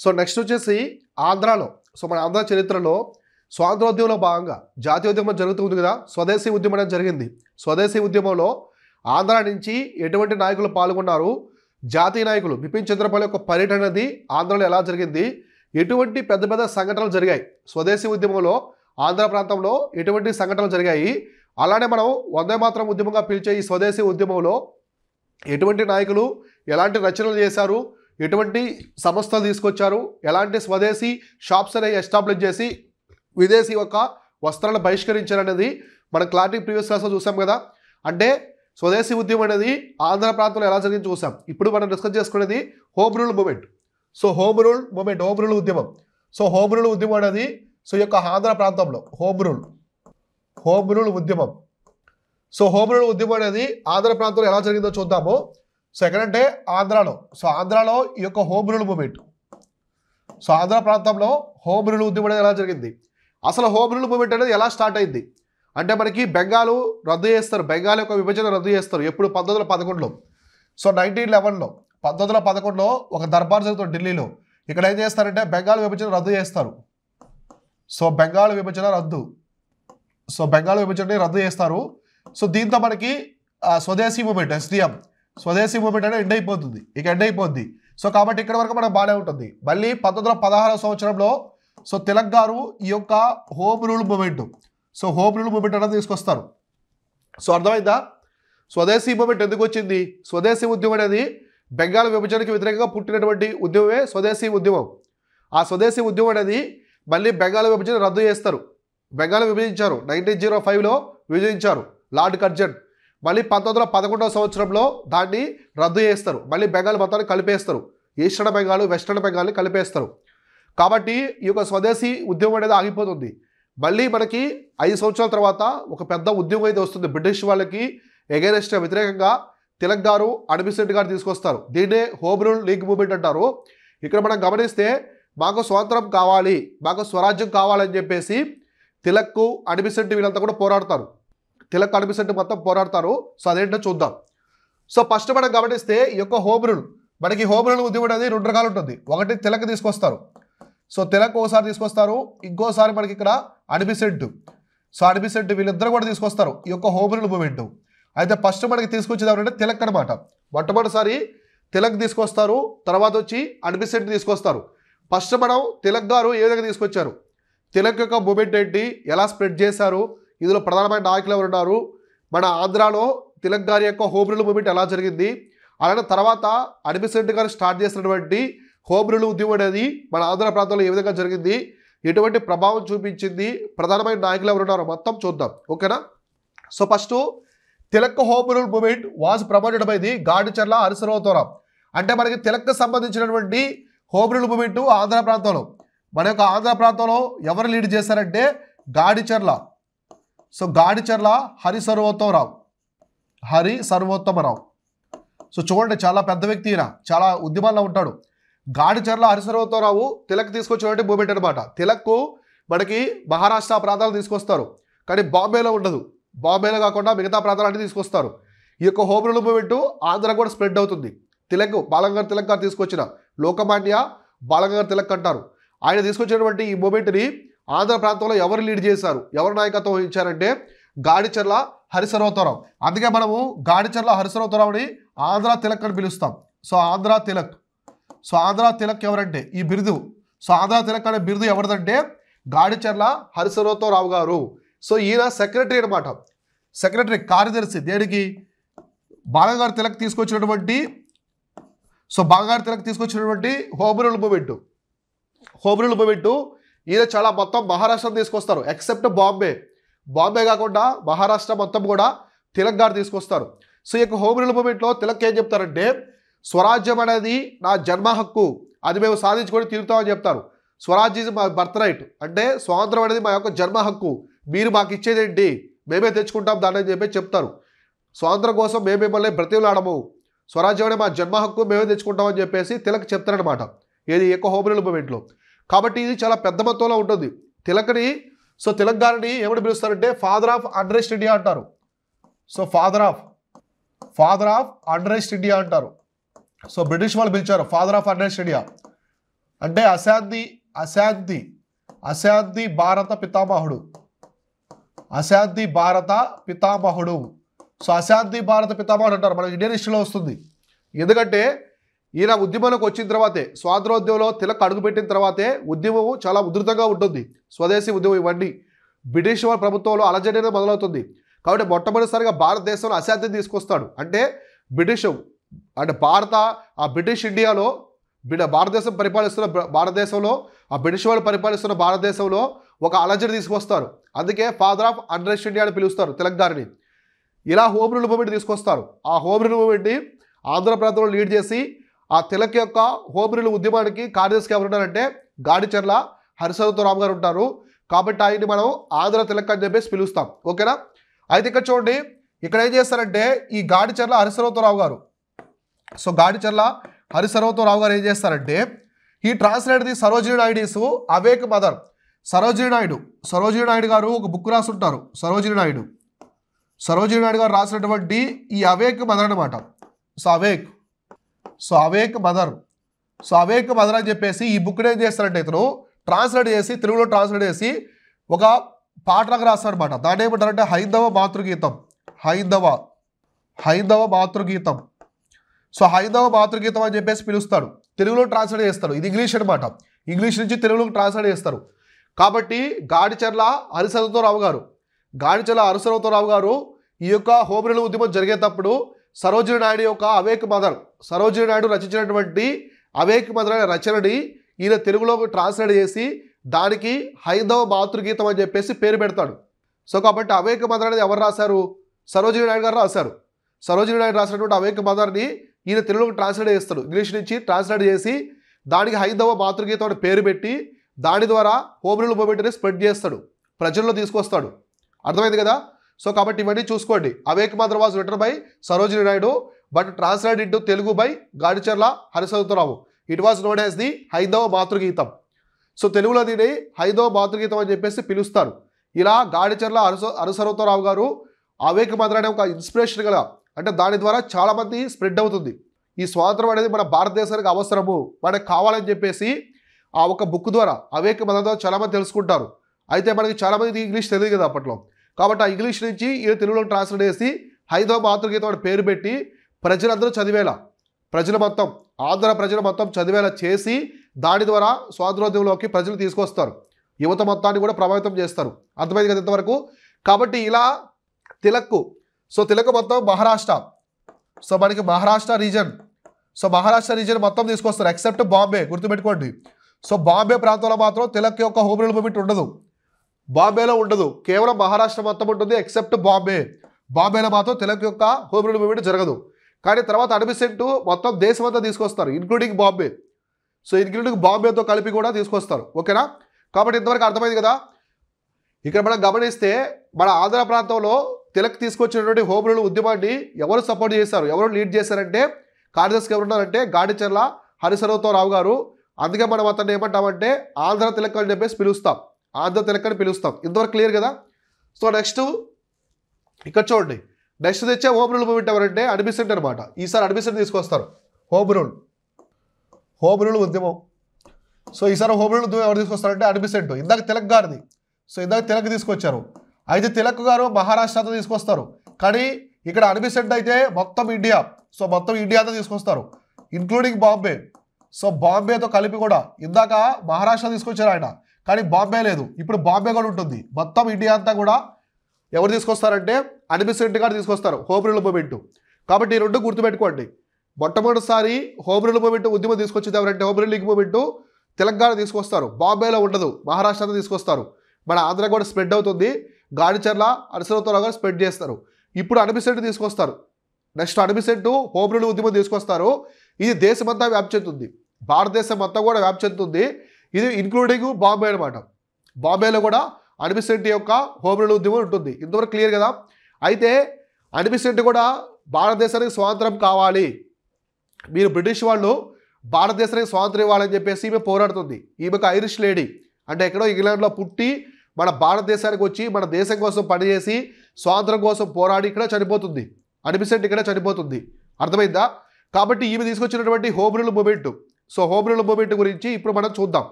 So next వచ్చేసి ఆంధ్రాలో, so మన ఆంధ్ర చరిత్రలో స్వాతంత్రోద్యమంలో భాగంగా జాతీయోద్యమం జరుగుతుంది కదా, స్వదేశీ ఉద్యమం అనేది జరిగింది. స్వదేశీ ఉద్యమంలో ఆంధ్ర నుంచి ఎటువంటి నాయకులు పాల్గొన్నారు, జాతీయ నాయకులు బిపిన్ చంద్రపాల్ యొక్క పర్యటన అనేది ఆంధ్రలో ఎలా జరిగింది, ఎటువంటి పెద్ద పెద్ద సంఘటనలు జరిగాయి, స్వదేశీ ఉద్యమంలో ఆంధ్ర ప్రాంతంలో ఎటువంటి సంఘటనలు జరిగాయి, అలానే మనం వందే మాతరం ఉద్యమంగా పిలిచే ఈ స్వదేశీ ఉద్యమంలో ఎటువంటి నాయకులు ఎలాంటి రచనలు చేశారు, ఎటువంటి సంస్థలు తీసుకొచ్చారు, ఎలాంటి స్వదేశీ షాప్స్ అనేవి ఎస్టాబ్లిష్ చేసి విదేశీ యొక్క వస్త్రాలను బహిష్కరించారనేది మనం క్లారిటీ ప్రీవియస్ క్లాస్లో చూసాం కదా. అంటే స్వదేశీ ఉద్యమం అనేది ఆంధ్ర ప్రాంతంలో ఎలా జరిగింది చూసాం. ఇప్పుడు మనం డిస్కస్ చేసుకునేది home rule moment. So home rule moment, home rule ఉద్యమం. సో హోమ్ రూల్ ఉద్యమం అనేది సో ఈ యొక్క ఆంధ్ర ప్రాంతంలో హోమ్ రూల్ ఉద్యమం. సో హోమ్ రూల్ ఉద్యమం అనేది ఆంధ్ర ప్రాంతంలో ఎలా జరిగిందో చూద్దాము. సో ఎక్కడంటే ఆంధ్రాలో. సో ఆంధ్రాలో ఈ యొక్క home rule moment, so Andhra ప్రాంతంలో హోమ్ రూల్ ఉద్యమం అనేది ఎలా జరిగింది, అసలు హోమ్ రూల్ మూమెంట్ అనేది ఎలా స్టార్ట్ అయింది అంటే మనకి బెంగాల్ రద్దు చేస్తారు, బెంగాల్ యొక్క విభజన రద్దు చేస్తారు. ఎప్పుడు 1911లో. సో 1911లో 1911లో ఒక దర్బార్ జరుగుతుంది ఢిల్లీలో. ఇక్కడ ఏం చేస్తారంటే బెంగాల్ విభజన రద్దు చేస్తారు. సో బెంగాల్ విభజన రద్దు చేస్తారు. సో దీంతో మనకి స్వదేశీ మూమెంట్ ఎస్డిఎం స్వదేశీ మూమెంట్ అనేది ఎండ్ అయిపోద్ది. సో కాబట్టి ఇక్కడ వరకు మనకు బాగానే ఉంటుంది. మళ్ళీ 1916 సంవత్సరంలో సో తిలక్ గారు ఈ యొక్క హోమ్ రూల్ మూమెంట్ అనేది తీసుకొస్తారు. సో అర్థమైందా, స్వదేశీ మూమెంట్ ఎందుకు వచ్చింది, స్వదేశీ ఉద్యమం అనేది బెంగాల్ విభజనకి వ్యతిరేకంగా పుట్టినటువంటి ఉద్యమమే స్వదేశీ ఉద్యమం. ఆ స్వదేశీ ఉద్యమం అనేది మళ్ళీ బెంగాల్ విభజన రద్దు చేస్తారు. బెంగాల్ విభజించారు, 1905లో విభజించారు లార్డ్ కర్జన్. మళ్ళీ 1911వ సంవత్సరంలో దాన్ని రద్దు చేస్తారు. మళ్ళీ బెంగాల్ మొత్తాన్ని కలిపేస్తారు, ఈస్టర్న్ బెంగాల్ వెస్టర్న్ బెంగాల్ని కలిపేస్తారు. కాబట్టి ఈ యొక్క స్వదేశీ ఉద్యమం అనేది ఆగిపోతుంది. మళ్ళీ మనకి 5 సంవత్సరాల తర్వాత ఒక పెద్ద ఉద్యమం అయితే వస్తుంది. బ్రిటిష్ వాళ్ళకి ఎగైనెస్ట్ వ్యతిరేకంగా తిలక్ గారు, అడ్మిసెంట్ గారు తీసుకొస్తారు. దీన్నే హోమ్ రూల్ లీగ్ మూమెంట్ అంటారు. ఇక్కడ మనం గమనిస్తే మాకు స్వాతంత్రం కావాలి, మాకు స్వరాజ్యం కావాలని చెప్పేసి తిలక్, అడ్మిసెంట్ వీళ్ళంతా కూడా పోరాడతారు. తిలక్, అడ్మిసెంట్ మొత్తం పోరాడతారు. సో అదేంటో చూద్దాం. సో ఫస్ట్ మనం గమనిస్తే ఈ యొక్క హోమ్ రూల్, మనకి హోమ్ రూల్ ఉద్యమం అనేది 2 రకాలు ఉంటుంది. ఒకటి తిలక్ తీసుకొస్తారు. సో తిలక్ ఒకసారి తీసుకొస్తారు, ఇంకోసారి మనకి ఇక్కడ అడ్మిసెంట్. సో అడ్మిసెంట్ వీళ్ళిద్దరు కూడా తీసుకొస్తారు ఈ యొక్క హోమ్ రూల్ మూమెంట్. అయితే ఫస్ట్ మనకి తీసుకొచ్చేది ఎవరంటే తిలక్ అనమాట. మొట్టమొదటిసారి తిలక్ తీసుకొస్తారు, తర్వాత వచ్చి అడ్మిసెంట్ తీసుకొస్తారు. ఫస్ట్ మనం తిలక్ గారు ఏ విధంగా తీసుకొచ్చారు, తిలక్ యొక్క మూమెంట్ ఏంటి, ఎలా స్ప్రెడ్ చేశారు, ఇందులో ప్రధానమైన నాయకులు ఎవరు ఉన్నారు, మన ఆంధ్రాలో తిలక్ గారి యొక్క హోమ్ రూల్ మూమెంట్ ఎలా జరిగింది, అలానే తర్వాత అడ్మిసెంట్ గారు స్టార్ట్ చేసినటువంటి హోమ్ రూల్ ఉద్యమం అనేది మన ఆంధ్ర ప్రాంతంలో ఏ విధంగా జరిగింది, ఎటువంటి ప్రభావం చూపించింది, ప్రధానమైన నాయకులు ఎవరు ఉన్నారో మొత్తం చూద్దాం. ఓకేనా. So first Tilak home rule movement was promoted by the Gadicherla Harisarvottamarao. అంటే మనకి తిలక్కి సంబంధించినటువంటి హోమ్ రూల్ మూమెంట్ ఆంధ్ర ప్రాంతంలో, మన యొక్క ఆంధ్ర ప్రాంతంలో ఎవరు లీడ్ చేశారంటే గాడిచర్ల. సో గాడిచర్ల హరిసర్వోత్తమరావు. సో చూడండి, చాలా పెద్ద వ్యక్తి ఈయన, చాలా ఉద్యమాల్లో ఉంటాడు. గాడిచర్ల హరిసర్వోత్తమరావు తిలక్ తీసుకొచ్చినటువంటి మూమెంట్ అనమాట. తిలక్ మనకి మహారాష్ట్ర ప్రాంతాలు తీసుకొస్తారు, కానీ బాంబేలో ఉండదు. బాంబేలో కాకుండా మిగతా ప్రాంతాలన్నీ తీసుకొస్తారు. ఈ యొక్క హోమ్ రూల్ మూమెంట్ ఆంధ్ర కూడా స్ప్రెడ్ అవుతుంది. బాలగంగాధర్ తిలక్ గారు తీసుకొచ్చిన, లోకమాన్య బాలగంగాధర్ తిలక్ అంటారు. ఆయన తీసుకొచ్చినటువంటి ఈ మూమెంట్ని ఆంధ్ర ప్రాంతంలో ఎవరు లీడ్ చేశారు, ఎవరు నాయకత్వం వహించారంటే గాడిచర్ల హరిసర్వోత్తమరావు. అందుకే మనము గాడిచర్ల హరిసర్వోత్తమరావుని ఆంధ్ర తిలక్ అని పిలుస్తాం. సో ఆంధ్ర తిలక్ ఎవరంటే ఈ బిరుదు, సో ఆంధ్ర తిలక్ అనే బిరుదు ఎవరిదంటే గాడిచర్ల హరిసర్వోత్తమరావు గారు. సో ఈయన సెక్రటరీ అనమాట, సెక్రటరీ కార్యదర్శి. దేనికి, బాలగంగాధర్ తిలక్ తీసుకొచ్చినటువంటి హోమ్ రూల్ మూమెంట్ ఈయన చాలా మొత్తం మహారాష్ట్రను తీసుకొస్తారు, ఎక్సెప్ట్ బాంబే కాకుండా మహారాష్ట్ర మొత్తం కూడా తిలక్ గారు తీసుకొస్తారు. సో ఈ యొక్క హోమ్ రూల్ మూమెంట్లో తిలక్ ఏం చెప్తారంటే స్వరాజ్యం అనేది నా జన్మ హక్కు, అది మేము సాధించుకొని తీరుతామని చెప్తారు. స్వరాజ్ ఈజ్ మా బర్త్ రైట్, అంటే స్వాతంత్రం అనేది మా యొక్క జన్మ హక్కు, మీరు మాకు ఇచ్చేదేంటి, మేమే తెచ్చుకుంటాం దాన్ని అని చెప్పి చెప్తారు. స్వాతంత్రం కోసం మేము మిమ్మల్ని బ్రతిమలాడము, స్వరాజ్యం అనే మా జన్మ హక్కు మేమే తెచ్చుకుంటామని చెప్పేసి తిలక్ చెప్తారనమాట. ఏది యొక్క హోమ్ రూల్ మూమెంట్లో. కాబట్టి ఇది చాలా పెద్ద మొత్తంలో ఉంటుంది. తిలక్ని, సో తిలక్ గారిని ఏమని పిలుస్తారంటే ఫాదర్ ఆఫ్ అన్రెస్ట్ ఇండియా అంటారు. So father of unrest India అంటారు. సో బ్రిటిష్ వాళ్ళు పిలిచారు ఫాదర్ ఆఫ్ అన్రెస్ట్ ఇండియా. అంటే అశాంతి భారత పితామహుడు. అశాంతి భారత పితామహుడు. సో అశాంతి భారత పితామహుడు అంటారు, మనకి ఇండియన్ హిస్టరీలో వస్తుంది. ఎందుకంటే ఈయన ఉద్యమంలోకి వచ్చిన తర్వాతే, స్వాతంత్రోద్యమంలో తిలక్ అడుగుపెట్టిన తర్వాతే ఉద్యమం చాలా ఉధృతంగా ఉంటుంది. స్వదేశీ ఉద్యమం ఇవన్నీ బ్రిటిష్ వారి ప్రభుత్వంలో అలజడి అనేది మొదలవుతుంది. కాబట్టి మొట్టమొదటిసారిగా భారతదేశంలో అశాంతిని తీసుకొస్తాడు. అంటే బ్రిటిష్ అంటే బ్రిటిష్ ఇండియాలో భారతదేశం పరిపాలిస్తున్న భారతదేశంలో ఆ బ్రిటిష్ వాళ్ళు పరిపాలిస్తున్న భారతదేశంలో ఒక అలజడి తీసుకొస్తారు. అందుకే ఫాదర్ ఆఫ్ అన్రెస్ట్ ఇండియా అని పిలుస్తారు తిలక్ గారిని. ఇలా హోమ్ రూల్ మూవ్మెంట్ తీసుకొస్తారు. ఆ హోమ్ రూల్ మూవ్మెంట్ని ఆంధ్ర ప్రాంతంలో లీడ్ చేసి ఆ తిలక్ యొక్క హోమ్ రూల్ ఉద్యమానికి కార్యదర్శిగా ఎవరున్నారంటే గాడిచర్ల హరిశ్చంద్రరావు గారు ఉంటారు. కాబట్టి ఆయన్ని మనం ఆంధ్ర తిలక్ అని చెప్పేసి పిలుస్తాం. ఓకేనా? అయితే ఇక్కడ చూడండి, ఇక్కడ ఏం చేస్తారంటే ఈ గాడిచర్ల హరిశ్చంద్రరావు గారు, సో గాడిచర్ల హరిశ్చంద్రరావు గారు ఏం చేస్తారంటే ఈ translate the Sarojini Naidu awake mother. Sarojini Naidu గారు ఒక బుక్ రాసుంటారు. సరోజినీ నాయుడు గారు రాసినటువంటి ఈ అవేక్ మదర్ అనమాట. సో అవేక్ మదర్ అని చెప్పేసి ఈ బుక్ని ఏం చేస్తారంటే ఇతను ట్రాన్స్లేట్ చేసి, తెలుగులో ట్రాన్స్లేట్ చేసి ఒక పాటలకు రాస్తాడు అనమాట. దాన్ని ఏమంటారంటే హైందవ మాతృగీతం. సో హైందవ మాతృగీతం అని చెప్పేసి పిలుస్తాడు. తెలుగులో ట్రాన్స్లేట్ చేస్తాడు. ఇది ఇంగ్లీష్ అనమాట. ఇంగ్లీష్ నుంచి తెలుగులోకి ట్రాన్స్లేట్ చేస్తారు. కాబట్టి గాడిచర్ల హరిశ్చంద్రరావు గారు ఈ యొక్క హోమ్ రూల్ ఉద్యమం జరిగేటప్పుడు సరోజినీ నాయుడు యొక్క అవేక్ మదర్, సరోజినీ నాయుడు రచించినటువంటి అవేక్ మదర్ అనే రచనని ఈయన తెలుగులోకి ట్రాన్స్లేట్ చేసి దానికి హైందవ మాతృగీతం అని చెప్పేసి పేరు పెడతాడు. సో కాబట్టి అవేక్ మదర్ అనేది ఎవరు రాశారు? సరోజినీ నాయుడు గారు రాశారు. సరోజినీ నాయుడు రాసినటువంటి అవేక్ మదర్ని ఈయన తెలుగులోకి ట్రాన్స్లేట్ చేస్తాడు. ఇంగ్లీష్ నుంచి ట్రాన్స్లేట్ చేసి దానికి హైందవ మాతృగీతం అని పేరు పెట్టి దాని ద్వారా హోమ్ రూల్ మూవ్మెంట్ని స్ప్రెడ్ చేస్తాడు, ప్రజల్లో తీసుకొస్తాడు. అర్థమైంది కదా? సో కాబట్టి ఇవన్నీ చూసుకోండి. Awake mother was written by Sarojini Naidu but translate into Telugu by Gadicherla Harishchandra Rao. It was known as the హైందవ మాతృగీతం. సో తెలుగులో దీన్ని హైందవ మాతృగీతం అని చెప్పేసి పిలుస్తారు. ఇలా గాడిచర్ల హరిశ్చంద్రరావు గారు అవేక్ మదర్ అనే ఒక ఇన్స్పిరేషన్ గల, అంటే దాని ద్వారా చాలామంది స్ప్రెడ్ అవుతుంది. ఈ స్వాతంత్రం అనేది మన భారతదేశానికి అవసరము, మనకు కావాలని చెప్పేసి ఆ ఒక బుక్ ద్వారా అవేక్ మదర్ ద్వారా చాలామంది తెలుసుకుంటారు. అయితే మనకి చాలామంది ఇంగ్లీష్ తెలియదు కదా అప్పట్లో. కాబట్టి ఆ ఇంగ్లీష్ నుంచి ఈయన తెలుగులో ట్రాన్స్లేట్ చేసి హైందవ మాతృగీతం అని పేరు పెట్టి ప్రజలందరూ చదివేలా, ఆంధ్ర ప్రజలు మొత్తం చదివేలా చేసి దాని ద్వారా స్వాతంత్రోద్యమంలోకి ప్రజలు తీసుకొస్తారు. యువత మొత్తాన్ని కూడా ప్రభావితం చేస్తారు. అర్థమైంది కదా ఇంతవరకు? కాబట్టి ఇలా తిలక్ మొత్తం మహారాష్ట్ర, సో మనకి మహారాష్ట్ర రీజన్ మొత్తం తీసుకొస్తారు ఎక్సెప్ట్ బాంబే. గుర్తుపెట్టుకోండి. సో బాంబే ప్రాంతంలో మాత్రం తిలక్ యొక్క హోమ్ రూల్ మూవ్మెంట్ ఉండదు. బాంబేలో ఉండదు, కేవలం మహారాష్ట్ర మొత్తం ఉంటుంది ఎక్సెప్ట్ బాంబేలో మాత్రం తిలక్ యొక్క హోమ్ రూల్ మూవ్మెంట్ జరగదు. కానీ తర్వాత అడ్మిసెంట్ మొత్తం దేశమంతా తీసుకొస్తారు, ఇంక్లూడింగ్ బాంబే. సో ఇంక్లూడింగ్ బాంబేతో కలిపి కూడా తీసుకొస్తారు. ఓకేనా? కాబట్టి ఇంతవరకు అర్థమైంది కదా? ఇక్కడ మనం గమనిస్తే మన ఆంధ్ర ప్రాంతంలో తిలక్ తీసుకొచ్చినటువంటి హోమ్ రూల్ ఉద్యమాన్ని ఎవరు సపోర్ట్ చేశారు, ఎవరు లీడ్ చేశారంటే కార్యదర్శిగా ఎవరున్నారంటే గాడిచర్ల హరిశ్చంద్రరావు గారు. అందుకే మనం అతన్ని ఏమంటామంటే ఆంధ్ర తిలక్ అని చెప్పేసి పిలుస్తాం. ఇంతవరకు క్లియర్ కదా? సో నెక్స్ట్ ఇక్కడ చూడండి, నెక్స్ట్ తెచ్చే హోమ్ రూల్ మూవ్మెంట్ ఎవరంటే అడ్మిసెంట్ అనమాట. ఈసారి అడ్మిసెంట్ తీసుకొస్తారు హోమ్ రూల్ ఉద్యమం. సో ఈసారి హోమ్ రూల్ ఉద్యమం ఎవరు తీసుకొస్తారంటే అడ్మిసెంట్. ఇందాక తిలక్ గారిది. సో ఇందాక తిలక్ తీసుకొచ్చారు. అయితే తిలక్ గారు మహారాష్ట్రతో తీసుకొస్తారు. కానీ ఇక్కడ అడ్మిసెంట్ అయితే మొత్తం ఇండియాతో తీసుకొస్తారు, ఇంక్లూడింగ్ బాంబే. సో బాంబేతో కలిపి కూడా ఇందాక మహారాష్ట్ర తీసుకొచ్చారు ఆయన, కానీ బాంబే లేదు. ఇప్పుడు బాంబే కూడా ఉంటుంది. మొత్తం ఇండియా అంతా కూడా ఎవరు తీసుకొస్తారంటే అడ్మిసెంట్ గారు తీసుకొస్తారు హోమ్ రూల్ మూవ్మెంట్. కాబట్టి ఈ రెండు గుర్తుపెట్టుకోండి. మొట్టమొదటిసారి హోమ్ రూల్ మూవ్మెంట్ ఉద్యమం తీసుకొచ్చేది ఎవరంటే హోమ్ రూల్ మూవ్మెంట్ తెలంగాణ తీసుకొస్తారు. బాంబేలో ఉండదు, మహారాష్ట్రతో తీసుకొస్తారు. మన ఆంధ్ర కూడా స్ప్రెడ్ అవుతుంది. గాడిచర్ల హరిశ్చంద్రరావు గారు స్ప్రెడ్ చేస్తారు. ఇప్పుడు అడ్మిసెంట్ తీసుకొస్తారు. నెక్స్ట్ అడ్మిసెంట్ హోమ్ రూల్ ఉద్యమం తీసుకొస్తారు. ఇది దేశమంతా వ్యాప్తి చెందుతుంది, భారతదేశం మొత్తం కూడా వ్యాప్తి చెందుతుంది. ఇది ఇంక్లూడింగ్ బాంబే అనమాట. బాంబేలో కూడా అడ్మిసెంట్ యొక్క హోమ్ రూల్ ఉద్యమం ఉంటుంది. ఇంతవరకు క్లియర్ కదా? అయితే అడ్మిసెంట్ కూడా భారతదేశానికి స్వాతంత్రం కావాలి, మీరు బ్రిటిష్ వాళ్ళు భారతదేశానికి స్వాతంత్రం ఇవ్వాలని చెప్పేసి ఈమె పోరాడుతుంది. ఈమెకు ఐరిష్ లేడీ, అంటే ఎక్కడో ఇంగ్లాండ్లో పుట్టి మన భారతదేశానికి వచ్చి మన దేశం కోసం పనిచేసి స్వాతంత్రం కోసం పోరాడి ఇక్కడ చనిపోతుంది. అడ్మిసెంట్ ఇక్కడ చనిపోతుంది. అర్థమైందా? కాబట్టి ఈమె తీసుకొచ్చినటువంటి home rule movement, so home rule movement గురించి ఇప్పుడు మనం చూద్దాం.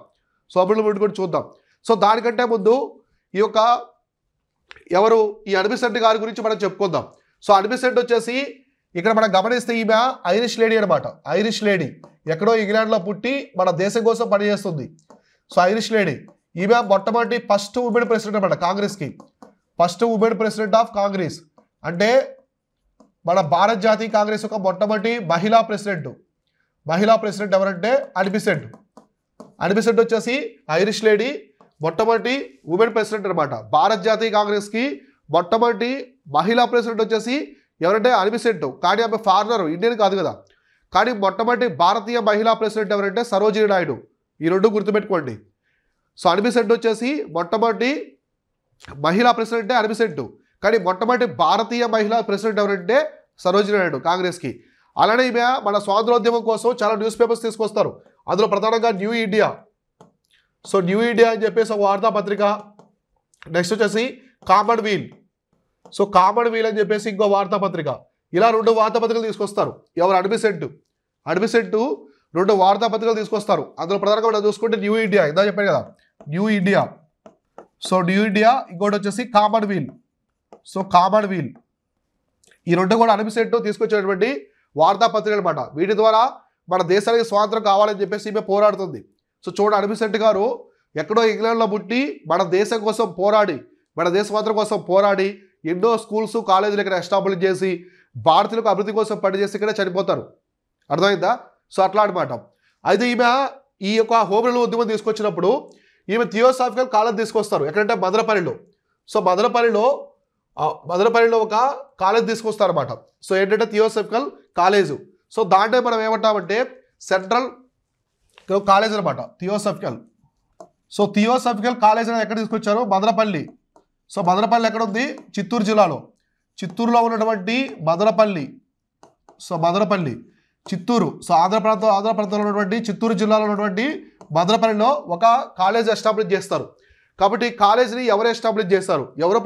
సో హోమ్ రూల్ మూవ్మెంట్ గురించి చూద్దాం. సో దానికంటే ముందు ఈ యొక్క ఎవరు ఈ అడ్మిసెంట్ గారి గురించి మనం చెప్పుకుందాం. సో అడ్మిసెంట్ వచ్చేసి ఇక్కడ మనం గమనిస్తే ఈమె ఐరిష్ లేడీ అనమాట. ఐరిష్ లేడీ ఎక్కడో ఇంగ్లాండ్లో పుట్టి మన దేశం కోసం పనిచేస్తుంది. సో ఐరిష్ లేడీ ఈమె మొట్టమొదటి ఫస్ట్ ఉమెన్ ప్రెసిడెంట్ అనమాట కాంగ్రెస్కి. First women president of Congress అంటే మన భారత జాతీయ కాంగ్రెస్ యొక్క మొట్టమొదటి మహిళా ప్రెసిడెంట్ ఎవరంటే అడ్మిసెంట్. అడ్మిసెంట్ వచ్చేసి ఐరిష్ లేడీ మొట్టమొదటి ఉమెన్ ప్రెసిడెంట్ అనమాట. భారత జాతీయ కాంగ్రెస్కి మొట్టమొదటి మహిళా ప్రెసిడెంట్ వచ్చేసి ఎవరంటే అడ్మిసెంట్. కానీ ఆమె ఫారినర్, ఇండియన్ కాదు కదా. కానీ మొట్టమొదటి భారతీయ మహిళా ప్రెసిడెంట్ ఎవరంటే సరోజినీ నాయుడు. ఈ రెండు గుర్తుపెట్టుకోండి. సో అడ్మిసెంట్ వచ్చేసి మొట్టమొదటి మహిళా ప్రెసిడెంటే అడ్మిసెంట్. కానీ మొట్టమొదటి భారతీయ మహిళా ప్రెసిడెంట్ ఎవరంటే సరోజినీ నాయుడు కాంగ్రెస్కి. అలానే ఈమె మన స్వాతంత్రోద్యమం కోసం చాలా న్యూస్ పేపర్స్ తీసుకొస్తారు. అందులో ప్రధానంగా new India. So new India అని చెప్పేసి ఒక వార్తాపత్రిక. నెక్స్ట్ వచ్చేసి కామన్వీల్. సో కామన్వీల్ అని చెప్పేసి ఇంకో వార్తాపత్రిక. ఇలా 2 వార్తాపత్రికలు తీసుకొస్తారు. ఎవరు అడ్మిసెంట్ 2 వార్తాపత్రికలు తీసుకొస్తారు. అందులో ప్రధానంగా మనం చూసుకుంటే న్యూ ఇండియా ఇందా చెప్పాను కదా, new India. So new India, ఇంకోటి వచ్చేసి కామన్వీల్. సో కామన్వీల్ ఈ 2 కూడా అడ్మిసెంట్ తీసుకొచ్చేటువంటి వార్తాపత్రికలు అనమాట. వీటి ద్వారా మన దేశానికి స్వాతంత్రం కావాలని చెప్పేసి ఈమె పోరాడుతుంది. సో చూడండి, అడ్మిసెంట్ గారు ఎక్కడో ఇంగ్లాండ్లో పుట్టి మన దేశం కోసం పోరాడి, మన దేశ స్వాతంత్రం కోసం పోరాడి ఎన్నో స్కూల్స్ కాలేజీలు ఇక్కడ ఎస్టాబ్లిష్ చేసి భారతీయులకు అభివృద్ధి కోసం పనిచేసి ఇక్కడ చనిపోతారు. అర్థమైందా? సో అట్లా అనమాట. అయితే ఈమె ఈ యొక్క హోమ్ రూల్ ఉద్యమం తీసుకొచ్చినప్పుడు ఈమె థియోసాఫికల్ కాలేజ్ తీసుకొస్తారు. ఎక్కడంటే మదనపల్లిలో. సో మదనపల్లిలో ఒక కాలేజ్ తీసుకొస్తారు అనమాట. సో ఏంటంటే థియోసాఫికల్ కాలేజు. సో దాంట్లో మనం ఏమంటామంటే సెంట్రల్ కాలేజ్ అనమాట థియోసాఫికల్. సో థియోసాఫికల్ కాలేజ్ అనేది ఎక్కడ తీసుకొచ్చారు? మదనపల్లి. సో మదనపల్లి ఎక్కడ ఉంది? చిత్తూరు జిల్లాలో. చిత్తూరులో ఉన్నటువంటి మదనపల్లి. సో మదనపల్లి చిత్తూరు. సో ఆంధ్రప్రదేశ్లో ఉన్నటువంటి చిత్తూరు జిల్లాలో ఉన్నటువంటి మదనపల్లిలో ఒక కాలేజ్ ఎస్టాబ్లిష్ చేస్తారు. కాబట్టి ఈ కాలేజీని ఎవరు ఎస్టాబ్లిష్ చేస్తారు, ఎవరు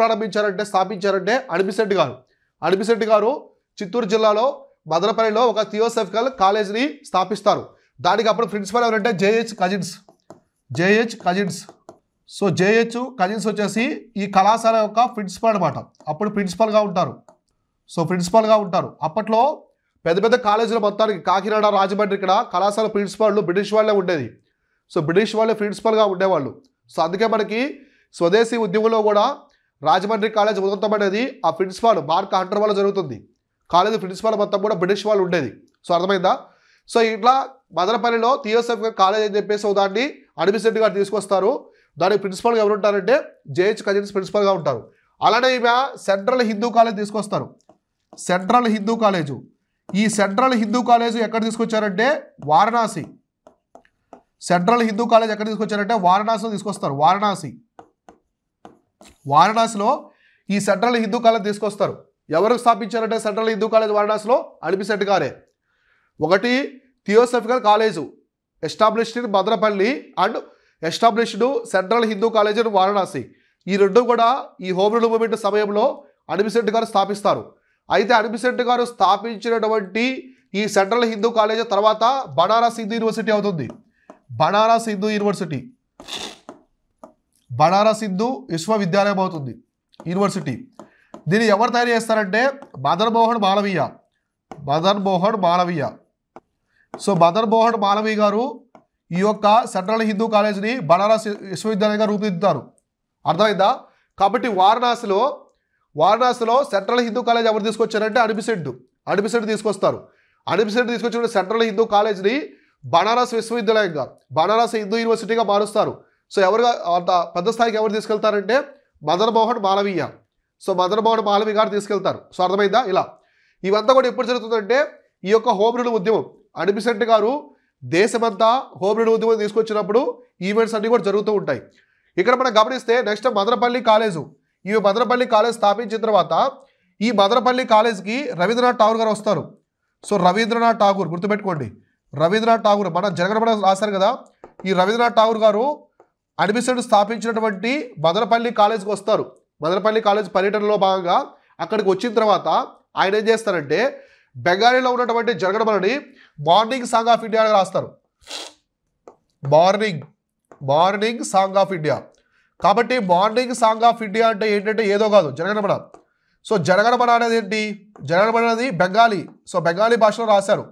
స్థాపించారంటే అడ్మిసెంట్ గారు చిత్తూరు జిల్లాలో మదనపల్లిలో ఒక థియోసాఫికల్ కాలేజీని స్థాపిస్తారు. దానికి అప్పుడు ప్రిన్సిపల్ ఎవరంటే JH cousins. So JH cousins వచ్చేసి ఈ కళాశాల యొక్క ప్రిన్సిపల్ అనమాట. అప్పుడు ప్రిన్సిపల్గా ఉంటారు. అప్పట్లో పెద్ద పెద్ద కాలేజీలు మొత్తానికి కాకినాడ, రాజమండ్రి ఇక్కడ కళాశాల ప్రిన్సిపాల్ బ్రిటిష్ వాళ్ళే ఉండేది. సో బ్రిటిష్ వాళ్ళే ప్రిన్సిపల్గా ఉండేవాళ్ళు. సో అందుకే మనకి స్వదేశీ ఉద్యమంలో కూడా రాజమండ్రి కాలేజ్ ఉదంతం అనేది ఆ ప్రిన్సిపాల్ మార్క్ హంటర్ వల్ల జరుగుతుంది. కాలేజీ ప్రిన్సిపాల్ మొత్తం కూడా బ్రిటిష్ వాళ్ళు ఉండేది. సో అర్థమైందా? సో ఇట్లా మదనపల్లిలో థియోసాఫికల్ కాలేజ్ అని చెప్పేసి దాన్ని అడ్మిసెంట్ గారు తీసుకొస్తారు. దానికి ప్రిన్సిపల్గా ఎవరు ఉంటారంటే జేహెచ్ కజిన్స్ ప్రిన్సిపల్గా ఉంటారు. అలానే ఈమె సెంట్రల్ హిందూ కాలేజ్ తీసుకొస్తారు. Central Hindu college. ఈ సెంట్రల్ హిందూ కాలేజ్ ఎక్కడ తీసుకొచ్చారంటే వారణాసి. సెంట్రల్ హిందూ కాలేజ్ ఎక్కడ తీసుకొచ్చారంటే వారణాసిలో తీసుకొస్తారు. వారణాసిలో ఈ సెంట్రల్ హిందూ కాలేజ్ తీసుకొస్తారు. ఎవరు స్థాపించారంటే సెంట్రల్ హిందూ కాలేజ్ వారణాసిలో అడ్మిసెంట్ గారే. ఒకటి theosophical college established in Madanapalle and established central Hindu college in Varanasi. ఈ 2 కూడా ఈ హోమ్ రూల్ మూవ్మెంట్ సమయంలో అడ్మిసెంట్ గారు స్థాపిస్తారు. అయితే అడ్మిసెంట్ గారు స్థాపించినటువంటి ఈ సెంట్రల్ హిందూ కాలేజ్ తర్వాత బనారస్ హిందూ యూనివర్సిటీ అవుతుంది. బనారస్ హిందూ విశ్వవిద్యాలయం అవుతుంది, యూనివర్సిటీ. దీన్ని ఎవరు తయారు చేస్తారంటే మదన్ మోహన్ మాలవీయ. సో మదన్ మోహన్ మాలవీయ గారు ఈ యొక్క సెంట్రల్ హిందూ కాలేజ్ని బనారస్ విశ్వవిద్యాలయంగా రూపుదిద్దుతారు. అర్థమైందా? కాబట్టి వారణాసిలో సెంట్రల్ హిందూ కాలేజ్ ఎవరు తీసుకొచ్చారంటే అడ్మిసెంట్ తీసుకొస్తారు. అడ్మిసెంట్ తీసుకొచ్చిన సెంట్రల్ హిందూ కాలేజ్ని బనారస్ విశ్వవిద్యాలయంగా, బనారస్ హిందూ యూనివర్సిటీగా మారుస్తారు. సో ఎవరుగా అంత పెద్ద స్థాయికి ఎవరు తీసుకెళ్తారంటే మదన్ మోహన్ మాలవీయ. సో మదన్ మోహన్ మాలవీయ గారు తీసుకెళ్తారు. సో అర్థమైందా? ఇలా ఇవంతా కూడా ఎప్పుడు జరుగుతుందంటే ఈ యొక్క హోమ్ రూల్ ఉద్యమం అడ్మిసెంట్ గారు దేశమంతా హోమ్ రూల్ ఉద్యమం తీసుకొచ్చినప్పుడు ఈవెంట్స్ అన్నీ కూడా జరుగుతూ ఉంటాయి. ఇక్కడ మనం గమనిస్తే నెక్స్ట్ మదనపల్లి కాలేజు. ఈ మదనపల్లి కాలేజ్ స్థాపించిన తర్వాత ఈ మదనపల్లి కాలేజ్కి రవీంద్రనాథ్ ఠాగూర్ గారు వస్తారు. సో రవీంద్రనాథ్ ఠాగూర్ గుర్తుపెట్టుకోండి. రవీంద్రనాథ్ ఠాగూర్ మన జనగణమన రాశారు కదా. ఈ రవీంద్రనాథ్ ఠాగూర్ గారు అడ్మిసెంట్ స్థాపించినటువంటి మదనపల్లి కాలేజ్కి వస్తారు. మదనపల్లి కాలేజ్ పర్యటనలో భాగంగా అక్కడికి వచ్చిన తర్వాత ఆయన ఏం చేస్తారంటే బెంగాలీలో ఉన్నటువంటి జనగణమనని మార్నింగ్ సాంగ్ ఆఫ్ ఇండియా రాస్తారు. Morning song of India. కాబట్టి మార్నింగ్ సాంగ్ ఆఫ్ ఇండియా అంటే ఏంటంటే ఏదో కాదు, జనగణమన. సో జనగణమన అనేది ఏంటి? జనగణమన అనేది బెంగాలీ. సో బెంగాలీ భాషలో రాశారు.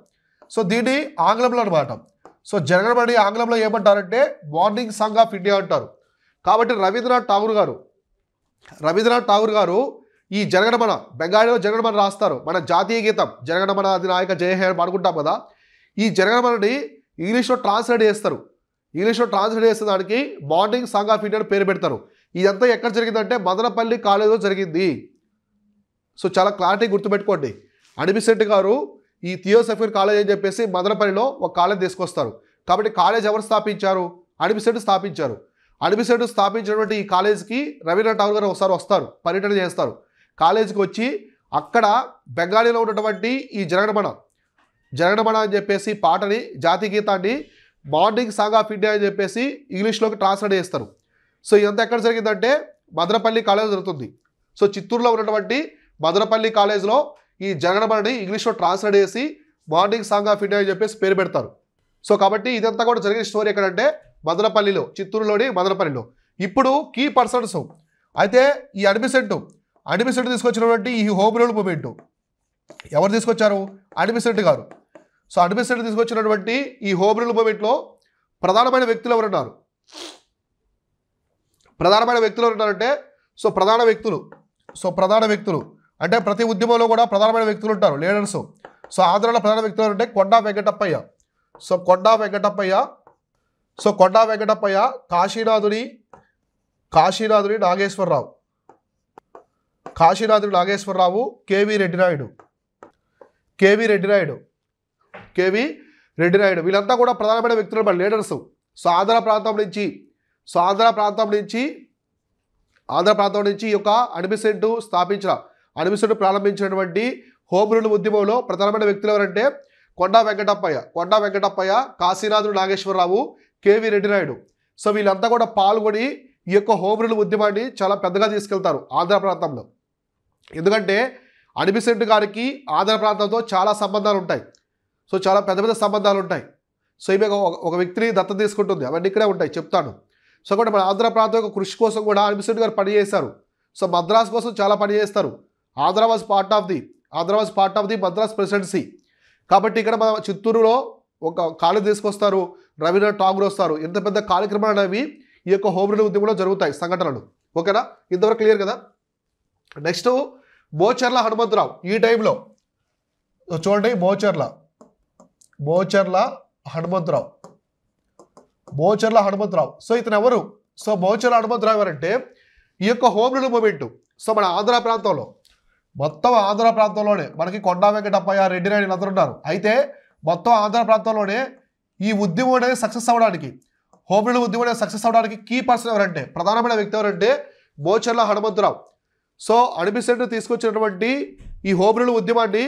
సో దీన్ని ఆంగ్లంలో అనమాట. సో జనగణమని ఆంగ్లంలో ఏమంటారంటే మార్నింగ్ సాంగ్ ఆఫ్ ఇండియా అంటారు. కాబట్టి రవీంద్రనాథ్ ఠాగూర్ గారు ఈ జనగణమన బెంగాలీలో జనగణమన రాస్తారు. మన జాతీయ గీతం జనగణమన అధినాయక జయ హే అని పాడుకుంటాం కదా. ఈ జనగణమనని ఇంగ్లీష్లో ట్రాన్స్లేట్ చేస్తారు. ఇంగ్లీష్లో ట్రాన్స్లేట్ చేసే దానికి మార్నింగ్ సాంగ్ ఆఫ్ ఇండియా అని పేరు పెడతారు. ఇదంతా ఎక్కడ జరిగిందంటే మదనపల్లి కాలేజీలో జరిగింది. సో చాలా క్లారిటీ గుర్తుపెట్టుకోండి. అనిబిసెంట్ గారు ఈ థియోసఫీర్ కాలేజ్ అని చెప్పేసి మదనపల్లిలో ఒక కాలేజ్ తీసుకొస్తారు. కాబట్టి కాలేజ్ ఎవరు స్థాపించారు? అనిబిసెంట్ స్థాపించారు. అనిబిసెంట్ స్థాపించినటువంటి ఈ కాలేజ్కి రవీంద్రనాథ్ ఠాగూర్ గారు ఒకసారి వస్తారు, పర్యటన చేస్తారు. కాలేజీకి వచ్చి అక్కడ బెంగాలీలో ఉన్నటువంటి ఈ జనగణమన అని చెప్పేసి పాటని, జాతీయ గీతాన్ని మార్నింగ్ సాంగ్ ఆఫ్ ఇండియా అని చెప్పేసి ఇంగ్లీష్లోకి ట్రాన్స్లేట్ చేస్తారు. సో ఇదంతా ఎక్కడ జరిగిందంటే మదనపల్లి కాలేజ్ జరుగుతుంది. సో చిత్తూరులో ఉన్నటువంటి మదనపల్లి కాలేజ్లో ఈ జనగణమనని ఇంగ్లీష్లో ట్రాన్స్లేట్ చేసి మార్నింగ్ సాంగ్ ఆఫ్ ఇండియా అని చెప్పేసి పేరు పెడతారు. సో కాబట్టి ఇదంతా కూడా జరిగిన స్టోరీ ఎక్కడంటే మదనపల్లిలో, చిత్తూరులోని మదనపల్లిలో. ఇప్పుడు కీ పర్సన్స్ అయితే ఈ అనిబిసెంట్ తీసుకొచ్చినటువంటి ఈ హోమ్ రూల్ మూవ్మెంట్ ఎవరు తీసుకొచ్చారు? అనిబిసెంట్ గారు. సో అనిబిసెంట్ తీసుకొచ్చినటువంటి ఈ హోమ్ రూల్ మూవ్మెంట్లో ప్రధానమైన వ్యక్తులు ఎవరున్నారు? ప్రధానమైన వ్యక్తులు ఎవరున్నారంటే ప్రధాన వ్యక్తులు అంటే ప్రతి ఉద్యమంలో కూడా ప్రధానమైన వ్యక్తులు ఉంటారు, లీడర్స్. సో ఆంధ్రాలో ప్రధాన వ్యక్తులు అంటే కొండా వెంకటప్పయ్య, కాశీనాథుని నాగేశ్వరరావు, కేవీ రెడ్డినాయుడు వీళ్ళంతా కూడా ప్రధానమైన వ్యక్తులు, లీడర్స్. సో ఆంధ్ర ప్రాంతం నుంచి ఈ యొక్క అనిబిసెంట్ ప్రారంభించినటువంటి హోమ్ రూల్ ఉద్యమంలో ప్రధానమైన వ్యక్తులు ఎవరంటే కొండా వెంకటప్పయ్య, కాశీనాథుడు నాగేశ్వరరావు, కేవీ రెడ్డినాయుడు. సో వీళ్ళంతా కూడా పాల్గొని ఈ యొక్క హోమ్ రూల్ ఉద్యమాన్ని చాలా పెద్దగా తీసుకెళ్తారు ఆంధ్ర ప్రాంతంలో. ఎందుకంటే అనిబిసెంట్ గారికి ఆంధ్ర ప్రాంతంతో చాలా సంబంధాలు ఉంటాయి. సో చాలా పెద్ద సంబంధాలు ఉంటాయి. సో ఈమె ఒక వ్యక్తిని దత్తత తీసుకుంటుంది, అవన్నీ ఇక్కడే ఉంటాయి, చెప్తాను. సో కూడా మన ఆంధ్ర ప్రాంతం యొక్క కృషి కోసం కూడా అనిబిసెంట్ గారు పనిచేశారు. సో మద్రాస్ కోసం చాలా పని చేస్తారు. Andhra was part of the Madras presidency. కాబట్టి ఇక్కడ మన చిత్తూరులో ఒక కాలేజ్ తీసుకొస్తారు, రవీంద్రనాథ్ ఠాగూర్ వస్తారు. ఎంత పెద్ద కార్యక్రమాలు అనేవి ఈ యొక్క హోమ్ రూల్ ఉద్యమంలో జరుగుతాయి, సంఘటనలు. ఓకేనా? ఇంతవరకు క్లియర్ కదా? నెక్స్ట్ మోచర్ల హనుమంతరావు. ఈ టైంలో చూడండి, మోచర్ల హనుమంతరావు. సో ఇతను ఎవరు? సో మోచర్ల హనుమంతరావు ఎవరంటే ఈ యొక్క హోమ్ రూల్ మూవ్మెంట్ సో మన ఆంధ్ర ప్రాంతంలో, మొత్తం ఆంధ్ర ప్రాంతంలోనే మనకి కొండా వెంకటప్పయ్య, రెడ్డినాయుడు అందరూ ఉన్నారు. అయితే మొత్తం ఆంధ్ర ప్రాంతంలోనే ఈ ఉద్యమం అనేది సక్సెస్ అవ్వడానికి, హోమ్ రూల్ ఉద్యమం అనేది సక్సెస్ అవ్వడానికి కీ పర్సన్ ఎవరంటే, ప్రధానమైన వ్యక్తి ఎవరంటే మోచర్ల హనుమంతరావు. సో అనిబిసెంట్ తీసుకొచ్చినటువంటి ఈ హోమ్ రూల్ ఉద్యమాన్ని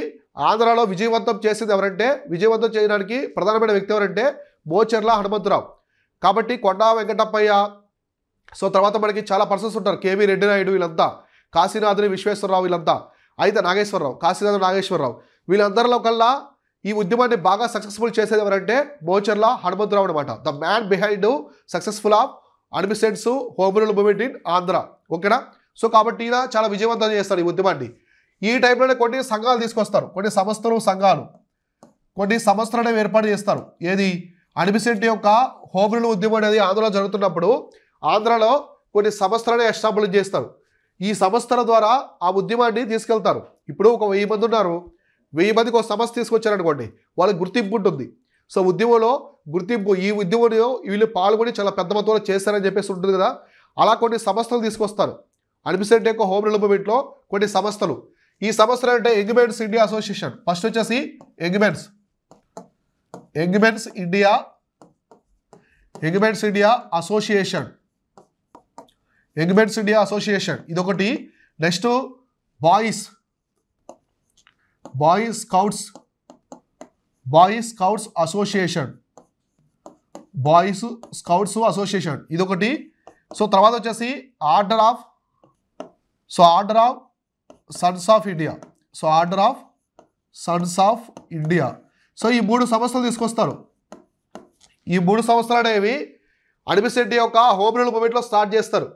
ఆంధ్రాలో విజయవంతం చేసింది ఎవరంటే, విజయవంతం చేయడానికి ప్రధానమైన వ్యక్తి ఎవరంటే మోచర్ల హనుమంతరావు. కాబట్టి కొండా వెంకటప్పయ్య, సో తర్వాత మనకి చాలా పర్సన్స్ ఉంటారు, కేవీ రెడ్డినాయుడు వీళ్ళంతా, కాశీనాథుని విశ్వేశ్వరరావు వీళ్ళంతా, అయితే కాశీనాథుని నాగేశ్వరరావు వీళ్ళందరిలో కల్లా ఈ ఉద్యమాన్ని బాగా సక్సెస్ఫుల్ చేసేది ఎవరంటే మోచర్ల హనుమంతరావు అనమాట. The man behind successful of Annie Besant's home rule movement in Andhra. ఓకేనా? సో కాబట్టి ఈయన చాలా విజయవంతం చేస్తారు ఈ ఉద్యమాన్ని. ఈ టైంలోనే కొన్ని సంఘాలు తీసుకొస్తారు, కొన్ని సంస్థలను ఏర్పాటు చేస్తారు. ఏది? అనిబిసెంట్ యొక్క హోమ్ రూల్ ఉద్యమం అనేది ఆంధ్రలో జరుగుతున్నప్పుడు ఆంధ్రలో కొన్ని సంస్థలను ఎస్టాబ్లిష్ చేస్తారు. ఈ సంస్థల ద్వారా ఆ ఉద్యమాన్ని తీసుకెళ్తారు. ఇప్పుడు ఒక 1000 మంది ఉన్నారు, 1000 మందికి ఒక సంస్థ తీసుకొచ్చారనుకోండి, వాళ్ళకి గుర్తింపు ఉంటుంది. సో ఉద్యమంలో గుర్తింపు, ఈ ఉద్యమంలో వీళ్ళు పాల్గొని చాలా పెద్ద మొత్తంలో చేస్తారని చెప్పేసి ఉంటుంది కదా. అలా కొన్ని సంస్థలు తీసుకొస్తారు. అనిబిసెంట్ యొక్క హోమ్ రూల్ మూవ్మెంట్లో కొన్ని సంస్థలు. ఈ సంస్థలు అంటే యంగ్మెన్స్ ఇండియా అసోసియేషన్. ఫస్ట్ వచ్చేసి యంగ్మెన్స్ ఇండియా అసోసియేషన్ ఇదొకటి. నెక్స్ట్ బాయ్స్ స్కౌట్స్ అసోసియేషన్ ఇదొకటి. సో తర్వాత వచ్చేసి order of sons of India. So ఈ 3 సంస్థలు తీసుకొస్తారు. ఈ 3 సంస్థలు అనేవి అడ్మినిస్ట్రేటివ్ యొక్క హోమ్ రూల్ మూవ్మెంట్లో స్టార్ట్ చేస్తారు.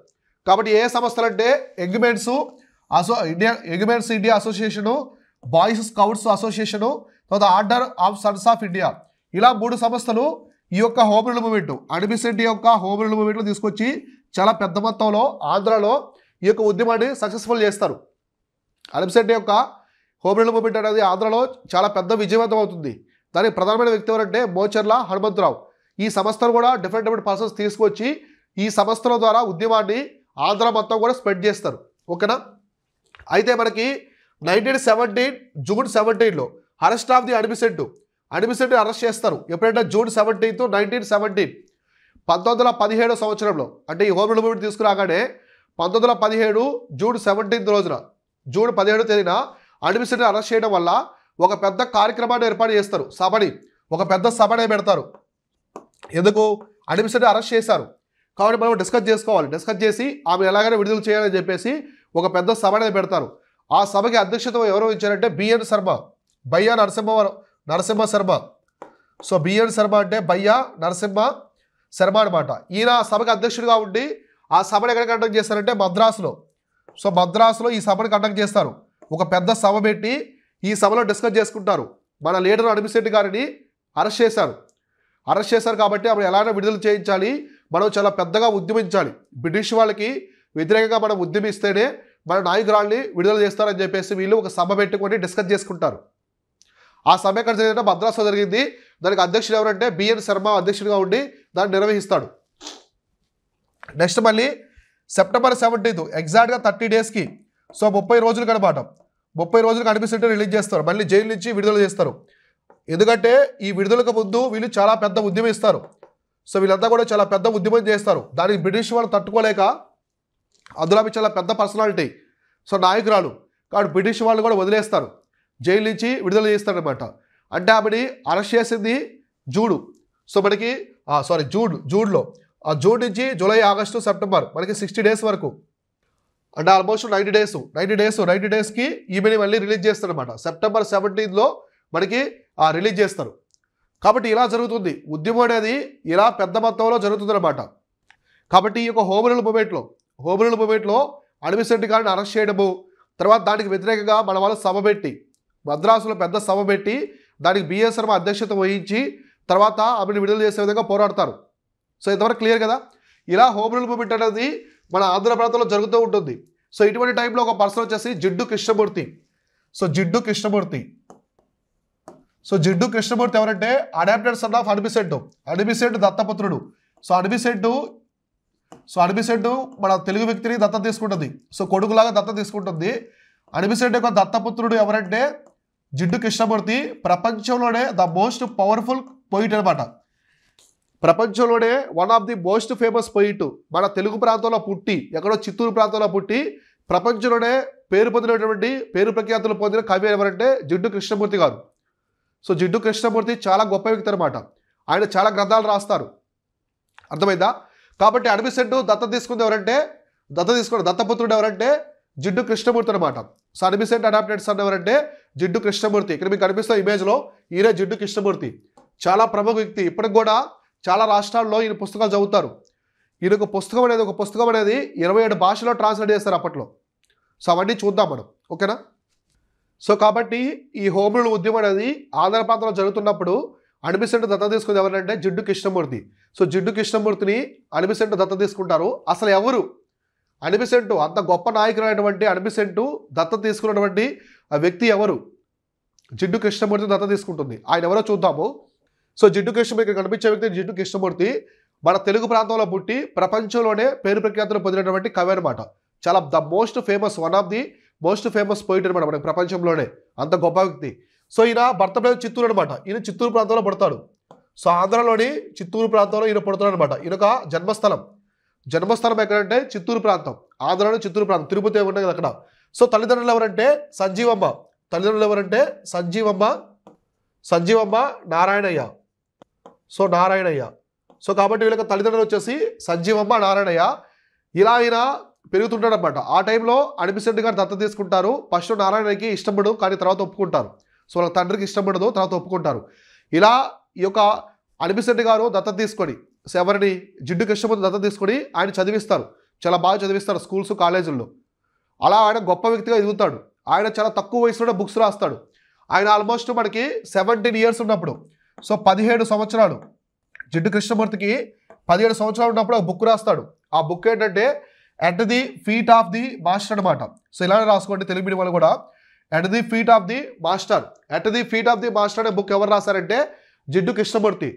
కాబట్టి ఏ సంస్థలు అంటే ఎగ్మెంట్స్ India association, boys scouts association, తర్వాత order of sons of India, ఇలా 3 సంస్థలు ఈ యొక్క హోమ్ రూల్ మూవ్మెంట్ అడ్మినిస్ట్రేటివ్ యొక్క హోమ్ రూల్ మూవ్మెంట్లో తీసుకొచ్చి చాలా పెద్ద మొత్తంలో ఆంధ్రాలో ఈ యొక్క ఉద్యమాన్ని సక్సెస్ఫుల్ చేస్తారు. అడ్మినిస్ట్రేటివ్ యొక్క హోమ్ రూల్ మూవ్మెంట్ అనేది ఆంధ్రాలో చాలా పెద్ద విజయవంతం అవుతుంది. దానికి ప్రధానమైన వ్యక్తి ఎవరంటే మోచర్ల హనుమంతరావు. ఈ సంస్థలు కూడా డిఫరెంట్ పర్సన్స్ తీసుకొచ్చి ఈ సంస్థల ద్వారా ఉద్యమాన్ని ఆంధ్ర మొత్తం కూడా స్ప్రెడ్ చేస్తారు. ఓకేనా. అయితే మనకి 1917 జూన్ 17లో arrest of the administrative arrest చేస్తారు. ఎప్పుడంటే జూన్ 17, 1917 1917 సంవత్సరంలో, అంటే ఈ హోమ్ రూల్ మూవ్మెంట్ తీసుకురాగానే 1917 జూన్ 17 రోజున, జూన్ 17వ తేదీన అడ్మినిస్ట్రేటివ్ అరెస్ట్ చేయడం వల్ల ఒక పెద్ద కార్యక్రమాన్ని ఏర్పాటు చేస్తారు. ఒక పెద్ద సభని పెడతారు. ఎందుకు? అడ్మినిస్ట్రేటివ్ అరెస్ట్ చేశారు కాబట్టి మనం డిస్కస్ చేసుకోవాలి. డిస్కస్ చేసి ఆమె ఎలాగైనా విడుదల చేయాలని చెప్పేసి ఒక పెద్ద సభ అనేది పెడతారు. ఆ సభకి అధ్యక్షత ఎవరు ఇచ్చారంటే BN Sharma, Bayya Narasimha Sharma. So BN Sharma అంటే బయ్యా నరసింహ శర్మ అనమాట. ఈయన సభకి అధ్యక్షుడిగా ఉండి ఆ సభను ఎక్కడ కండక్ట్ చేస్తారంటే మద్రాసులో. సో మద్రాసులో ఈ సభను కండక్ట్ చేస్తారు. ఒక పెద్ద సభ పెట్టి ఈ సభలో డిస్కస్ చేసుకుంటారు. మన లీడర్ అడ్మినిస్ట్రేటివ్ గారిని అరెస్ట్ చేశారు కాబట్టి ఆమె ఎలాగైనా విడుదల చేయించాలి, మనం చాలా పెద్దగా ఉద్యమించాలి, బ్రిటిష్ వాళ్ళకి వ్యతిరేకంగా మనం ఉద్యమిస్తేనే మన నాయకురాల్ని విడుదల చేస్తారని చెప్పేసి వీళ్ళు ఒక సభ పెట్టుకొని డిస్కస్ చేసుకుంటారు. ఆ సభ ఎక్కడ జరిగిందంటే మద్రాసులో జరిగింది. దానికి అధ్యక్షుడు ఎవరంటే బిఎన్ శర్మ అధ్యక్షుడిగా ఉండి దాన్ని నిర్వహిస్తాడు. నెక్స్ట్ మళ్ళీ సెప్టెంబర్ 17 ఎగ్జాక్ట్గా 30 డేస్కి, సో 30 రోజులకి అనమాట, 30 రోజులకు అడ్మినిస్ట్రేటివ్ రిలీజ్ చేస్తారు. మళ్ళీ జైలు నుంచి విడుదల చేస్తారు. ఎందుకంటే ఈ విడుదలకు ముందు వీళ్ళు చాలా పెద్ద ఉద్యమం ఇస్తారు. సో వీళ్ళంతా కూడా చాలా పెద్ద ఉద్యమం చేస్తారు. దానికి బ్రిటిష్ వాళ్ళు తట్టుకోలేక, అందులో ఆమె చాలా పెద్ద పర్సనాలిటీ, సో నాయకురాలు కాబట్టి బ్రిటిష్ వాళ్ళు కూడా వదిలేస్తారు, జైలు నుంచి విడుదల చేస్తారనమాట. అంటే ఆమెని అరెస్ట్ చేసింది జూడు. సో మనకి జూన్లో, ఆ జూన్ నుంచి జూలై, ఆగస్టు, సెప్టెంబర్ మనకి 60 డేస్ వరకు, అంటే ఆల్మోస్ట్ 90 డేస్కి ఈమెని మళ్ళీ రిలీజ్ చేస్తారనమాట. సెప్టెంబర్ 17లో మనకి రిలీజ్ చేస్తారు. కాబట్టి ఇలా జరుగుతుంది ఉద్యమం అనేది, ఇలా పెద్ద మొత్తంలో జరుగుతుంది అనమాట. కాబట్టి ఈ యొక్క హోమ్ రూల్ మూవ్మెంట్లో అడ్మినిస్ట్రేటివ్ గారిని అరెస్ట్ చేయడము, తర్వాత దానికి వ్యతిరేకంగా మన వాళ్ళు సభ పెట్టి, మద్రాసులో పెద్ద సభ పెట్టి దానికి బిఎస్ శర్మ అధ్యక్షత వహించి తర్వాత ఆమెను విడుదల చేసే విధంగా పోరాడతారు. సో ఇంతవరకు క్లియర్ కదా. ఇలా హోమ్ రూల్ మూవ్మెంట్ అనేది మన ఆంధ్ర ప్రాంతంలో జరుగుతూ ఉంటుంది. సో ఇటువంటి టైంలో ఒక పర్సన్ వచ్చేసి జిడ్డు కృష్ణమూర్తి. సో జిడ్డు కృష్ణమూర్తి ఎవరంటే అడాప్టెడ్ సన్ ఆఫ్ అడ్మినిస్ట్రేటివ్ దత్తపుత్రుడు. సో అడ్మినిస్ట్రేటివ్ మన తెలుగు వ్యక్తిని దత్త తీసుకుంటుంది. సో కొడుకులాగా దత్త తీసుకుంటుంది. అడ్మినిస్ట్రేటివ్ యొక్క దత్తపుత్రుడు ఎవరంటే జిడ్డు కృష్ణమూర్తి. ప్రపంచంలోనే ద మోస్ట్ పవర్ఫుల్ పోయిట్ అనమాట. ప్రపంచంలోనే one of the most famous poet. మన తెలుగు ప్రాంతంలో పుట్టి, ఎక్కడో చిత్తూరు ప్రాంతంలో పుట్టి ప్రపంచంలోనే పేరు ప్రఖ్యాతులు పొందిన కవి ఎవరంటే జిడ్డు కృష్ణమూర్తి గారు. సో జిడ్డు కృష్ణమూర్తి చాలా గొప్ప వ్యక్తి అనమాట. ఆయన చాలా గ్రంథాలు రాస్తారు. అర్థమైందా? కాబట్టి అడ్మినిస్ట్రేటివ్ దత్తపుత్రుడు ఎవరంటే జిడ్డు కృష్ణమూర్తి అనమాట. సో అడ్మినిస్ట్రేటివ్ అడాప్టెడ్ సన్ ఎవరంటే జిడ్డు కృష్ణమూర్తి. ఇక్కడ మీకు కనిపిస్తున్న ఇమేజ్లో ఈయన జిడ్డు కృష్ణమూర్తి. చాలా ప్రముఖ వ్యక్తి. ఇప్పటికి కూడా చాలా రాష్ట్రాల్లో ఈయన పుస్తకాలు చదువుతారు. ఈయనకు ఒక పుస్తకం అనేది 27 భాషలో ట్రాన్స్లేట్ చేస్తారు అప్పట్లో. సో అవన్నీ చూద్దాం మనం. ఓకేనా. సో కాబట్టి ఈ హోమ్ రూల్ ఉద్యమం అనేది ఆంధ్ర ప్రాంతంలో జరుగుతున్నప్పుడు అడ్మినిస్ట్రేటివ్ దత్త తీసుకుంది ఎవరంటే జిడ్డు కృష్ణమూర్తి. సో జిడ్డు కృష్ణమూర్తిని అడ్మినిస్ట్రేటివ్ దత్త తీసుకుంటారు. అసలు ఎవరు అడ్మినిస్ట్రేటివ్ అంత గొప్ప నాయకుడైనటువంటి అడ్మినిస్ట్రేటివ్ దత్త తీసుకున్నటువంటి ఆ వ్యక్తి ఎవరు? జిడ్డు కృష్ణమూర్తి దత్త తీసుకుంటుంది. ఆయన ఎవరో చూద్దాము. సో జిడ్డు కృష్ణమూర్తి కనిపించే వ్యక్తి జిడ్డు కృష్ణమూర్తి మన తెలుగు ప్రాంతంలో పుట్టి ప్రపంచంలోనే పేరు ప్రఖ్యాతులు పొందినటువంటి కవి అనమాట. చాలా one of the most famous poet అనమాట మనకి ప్రపంచంలోనే. అంత గొప్ప వ్యక్తి. సో ఈయన భర్త పేరు చిత్తూరు అనమాట. ఈయన చిత్తూరు ప్రాంతంలో పుడతాడు. సో ఆంధ్రలోని చిత్తూరు ప్రాంతంలో ఈయన పుడతాడు అనమాట. ఈయనొక జన్మస్థలం ఎక్కడంటే చిత్తూరు ప్రాంతం. ఆంధ్రలోని చిత్తూరు ప్రాంతం, తిరుపతి ఉంటుంది కదా అక్కడ. సో తల్లిదండ్రులు ఎవరంటే సంజీవమ్మ నారాయణయ్య. సో కాబట్టి వీళ్ళకి తల్లిదండ్రులు వచ్చేసి సంజీవమ్మ నారాయణయ్య. ఇలా ఆయన పెరుగుతుంటాడు అనమాట. ఆ టైంలో అడ్మినిస్ట్రేటివ్ గారు దత్త తీసుకుంటారు. ఫస్ట్ నారాయణకి ఇష్టపడదు, కానీ తర్వాత ఒప్పుకుంటారు. సో వాళ్ళ తండ్రికి ఇష్టపడదు, తర్వాత ఒప్పుకుంటారు. ఇలా ఈ యొక్క అనిబిసెంట్ గారు దత్తత తీసుకొని ఎవరిని జిడ్డు కృష్ణమూర్తి దత్తత తీసుకొని ఆయన చదివిస్తారు, చాలా బాగా చదివిస్తారు స్కూల్స్ కాలేజీల్లో. అలా ఆయన గొప్ప వ్యక్తిగా ఎదుగుతాడు. ఆయన చాలా తక్కువ వయసులో బుక్స్ రాస్తాడు. ఆయన ఆల్మోస్ట్ మనకి 17 ఇయర్స్ ఉన్నప్పుడు, సో 17 సంవత్సరాలు, జిడ్డు కృష్ణమూర్తికి 17 సంవత్సరాలు ఉన్నప్పుడు ఒక బుక్ రాస్తాడు. ఆ బుక్ ఏంటంటే at the feet of the master అనమాట. సో ఇలానే రాసుకోండి తెలుగు మీడియం వాళ్ళు కూడా, at the feet of the master. At the feet of the master అనే బుక్ ఎవరు రాస్తారంటే జిడ్డు కృష్ణమూర్తి.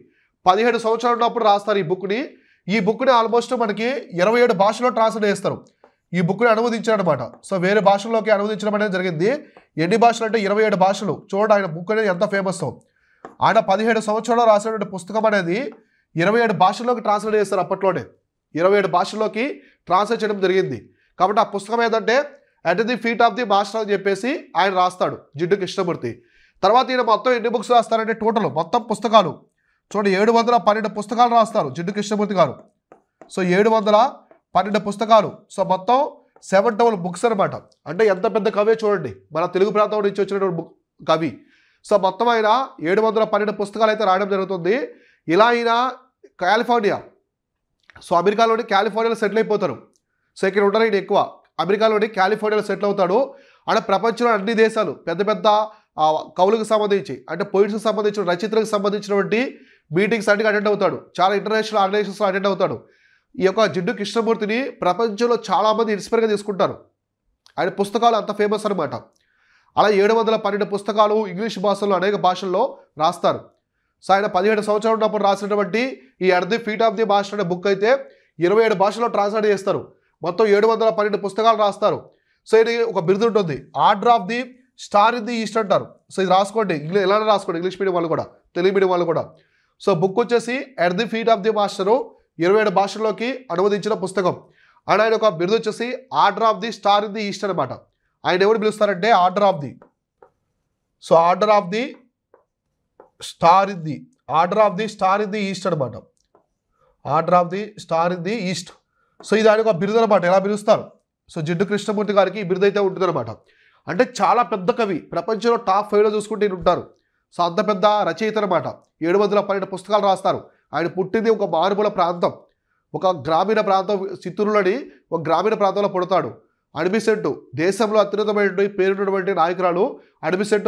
17 సంవత్సరాలు ఉన్నప్పుడు రాస్తారు ఈ బుక్ని. ఈ బుక్ని ఆల్మోస్ట్ మనకి 27 భాషలో ట్రాన్స్లేట్ చేస్తారు. ఈ బుక్ని అనువదించారనమాట. సో వేరే భాషల్లోకి అనువదించడం అనేది జరిగింది. ఎన్ని భాషలు అంటే 27 భాషలు. చూడండి ఆయన బుక్ అనేది ఎంత ఫేమస్. ఆయన 17 సంవత్సరాల్లో రాసినటువంటి పుస్తకం అనేది 27 భాషల్లోకి ట్రాన్స్లేట్ చేస్తారు. అప్పట్లోనే 27 భాషల్లోకి ట్రాన్స్లేట్ చేయడం జరిగింది. కాబట్టి ఆ పుస్తకం ఏంటంటే at the feet of the master అని చెప్పేసి ఆయన రాస్తాడు జిడ్డు కృష్ణమూర్తి. తర్వాత ఈయన మొత్తం ఎన్ని బుక్స్ రాస్తారంటే టోటల్ మొత్తం పుస్తకాలు చూడండి 712 పుస్తకాలు రాస్తారు జిడ్డు కృష్ణమూర్తి గారు. సో 712 పుస్తకాలు. సో మొత్తం 712 బుక్స్ అనమాట. అంటే ఎంత పెద్ద కవి చూడండి, మన తెలుగు ప్రాంతం నుంచి వచ్చినటువంటి కవి. సో మొత్తం ఆయన 712 పుస్తకాలు అయితే రాయడం జరుగుతుంది. ఇలా ఆయన కాలిఫోర్నియా, సో అమెరికాలోని కాలిఫోర్నియాలో సెటిల్ అయిపోతారు. సో ఇక్కడ ఉంటారు ఈయన ఎక్కువ. అమెరికాలోని కాలిఫోర్నియాలో సెటిల్ అవుతాడు. అంటే ప్రపంచంలో అన్ని దేశాలు పెద్ద పెద్ద కవులకు సంబంధించి అంటే పోయిట్స్కి సంబంధించిన రచయితలకు సంబంధించినటువంటి మీటింగ్స్ అన్ని అటెండ్ అవుతాడు. చాలా ఇంటర్నేషనల్ ఆర్గనైజేషన్స్లో అటెండ్ అవుతాడు. ఈ యొక్క జిడ్డు కృష్ణమూర్తిని ప్రపంచంలో చాలామంది ఇన్స్పైర్గా తీసుకుంటారు. ఆయన పుస్తకాలు అంత ఫేమస్ అనమాట. అలా 712 పుస్తకాలు ఇంగ్లీష్ భాషలో అనేక భాషల్లో రాస్తారు. సో ఆయన 17 సంవత్సరాలు ఉన్నప్పుడు రాసినటువంటి ఈ at the feet of the master అనే బుక్ అయితే 27 భాషల్లో ట్రాన్స్లేట్ చేస్తారు. మొత్తం 712 పుస్తకాలు రాస్తారు. సో ఇది ఒక బిరుదు ఉంటుంది, order of the star in the east అంటారు. సో ఇది రాసుకోండి, ఎలా రాసుకోండి ఇంగ్లీష్ మీడియం వాళ్ళు కూడా తెలుగు మీడియం వాళ్ళు కూడా. సో బుక్ వచ్చేసి at the feet of the master 27 భాషల్లోకి అనువదించిన పుస్తకం. అండ్ ఆయన ఒక బిరుదు వచ్చేసి order of the star in the east అనమాట. ఆయన ఎవరు పిలుస్తారంటే order of the, so order of the star in the, order of the star in the east అనమాట. Order of the star in the east. So ఇది ఆయన ఒక బిరుదు అనమాట. ఎలా పిలుస్తారు? సో జిడ్డు కృష్ణమూర్తి గారికి ఈ బిరుదు అయితే ఉంటుంది అనమాట. అంటే చాలా పెద్ద కవి, ప్రపంచంలో టాప్ 5లో చూసుకుంటే ఉంటారు. సో అంత పెద్ద రచయిత అనమాట. 712 పుస్తకాలు రాస్తారు. ఆయన పుట్టింది ఒక మారుమూల ప్రాంతం, ఒక గ్రామీణ ప్రాంతం, చిత్తూరులోని ఒక గ్రామీణ ప్రాంతంలో పుడతాడు. అనిబిసెంట్ దేశంలో అత్యున్నతమైనటువంటి పేరున్నటువంటి నాయకురాలు అనిబిసెంట్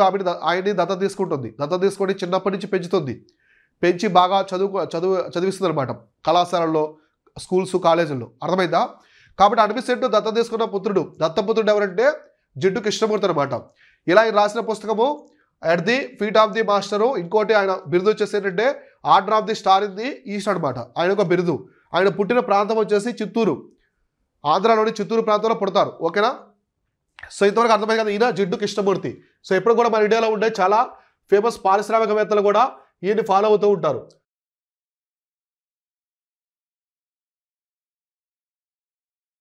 ఆయన్ని దత్తత తీసుకుంటుంది. దత్తత తీసుకొని చిన్నప్పటి నుంచి పెంచి బాగా చదివిస్తుంది అనమాట కళాశాలల్లో, స్కూల్స్, కాలేజీల్లో. అర్థమైందా? కాబట్టి అనిబిసెంట్ దత్తత తీసుకున్న దత్తపుత్రుడు ఎవరంటే జిడ్డు కృష్ణమూర్తి అనమాట. ఇలా ఆయన రాసిన పుస్తకము at the feet of the master. ఇంకోటి ఆయన బిరుదు వచ్చేసి ఏంటంటే order of the star in the east అనమాట. ఆయన ఒక బిరుదు. ఆయన పుట్టిన ప్రాంతం వచ్చేసి చిత్తూరు, ఆంధ్రాలోని చిత్తూరు ప్రాంతంలో పుడతారు. ఓకేనా? సో ఇంతవరకు అర్థమైంది కదా, ఈయన జిడ్డు కృష్ణమూర్తి. సో ఎప్పుడు కూడా మన ఇండియాలో ఉండే చాలా ఫేమస్ పారిశ్రామికవేత్తలు కూడా ఈయన్ని ఫాలో అవుతూ ఉంటారు.